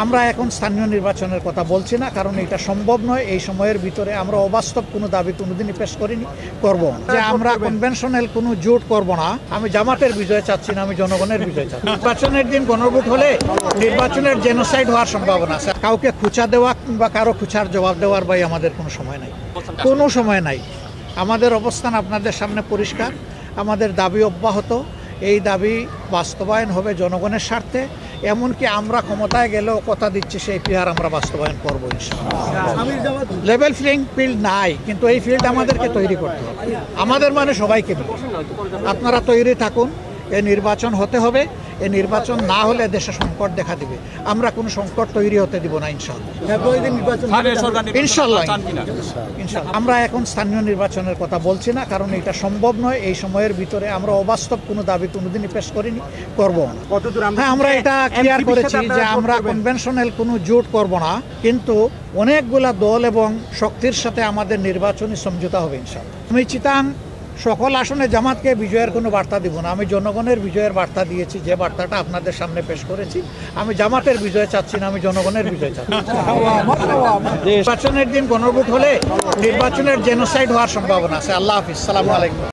আমরা এখন স্থানীয় নির্বাচনের কথা বলছি না, কারণ এটা সম্ভব নয়। এই সময়ের ভিতরে আমরা অবাস্তব কোনো দাবি কোনোদিনই পেশ করিনি, করব যে আমরা কনভেনশনাল কোনো জোট করব না। আমি জামাতের বিজয় চাচ্ছি না, আমি জনগণের বিজয় চাচ্ছি। নির্বাচনের দিন গণভোট হলে নির্বাচনের জেনোসাইড হওয়ার সম্ভাবনা আছে। কাউকে খুঁচা দেওয়া কিংবা কারো খুঁচার জবাব দেওয়ার ভাই আমাদের কোনো সময় নাই, কোনো সময় নাই। আমাদের অবস্থান আপনাদের সামনে পরিষ্কার। আমাদের দাবি অব্যাহত, এই দাবি বাস্তবায়ন হবে জনগণের স্বার্থে। এমনকি আমরা ক্ষমতায় গেলেও কথা দিচ্ছি সেই পিয়ার আমরা বাস্তবায়ন করবো ইনশাআল্লাহ। লেভেল প্লেইং ফিল্ড নাই, কিন্তু এই ফিল্ড আমাদেরকে তৈরি করতে হবে, আমাদের মানে সবাইকে মিলে। আপনারা তৈরি থাকুন, এই নির্বাচন হতে হবে। এই নির্বাচন না হলে দেশে সংকট দেখা দিবে। আমরা কোনো সংকট তৈরি হতে দিব না ইনশাআল্লাহ। ইনশাআল্লাহ আমরা এখন স্থানীয় নির্বাচনের কথা বলছি না, কারণ এটা সম্ভব নয়। এই সময়ের ভিতরে আমরা অবাস্তব কোনো দাবি কোনোদিনই পেশ করিনি, করব না। হ্যাঁ, আমরা এটা ক্লিয়ার করেছি যে আমরা কনভেনশনাল কোনো জোট করব না, কিন্তু অনেকগুলা দল এবং শক্তির সাথে আমাদের নির্বাচনী সমঝোতা হবে ইনশাআল্লাহ। আমি চিতাং সকল আসনে জামাতকে বিজয়ের কোনো বার্তা দিব না। আমি জনগণের বিজয়ের বার্তা দিয়েছি, যে বার্তাটা আপনাদের সামনে পেশ করেছি। আমি জামাতের বিজয় চাচ্ছি না, আমি জনগণের বিজয় চাচ্ছি। নির্বাচনের দিন গণভোট হলে নির্বাচনের জেনোসাইড হওয়ার সম্ভাবনা আছে। আল্লাহ হাফিজ, সালামু আলাইকুম।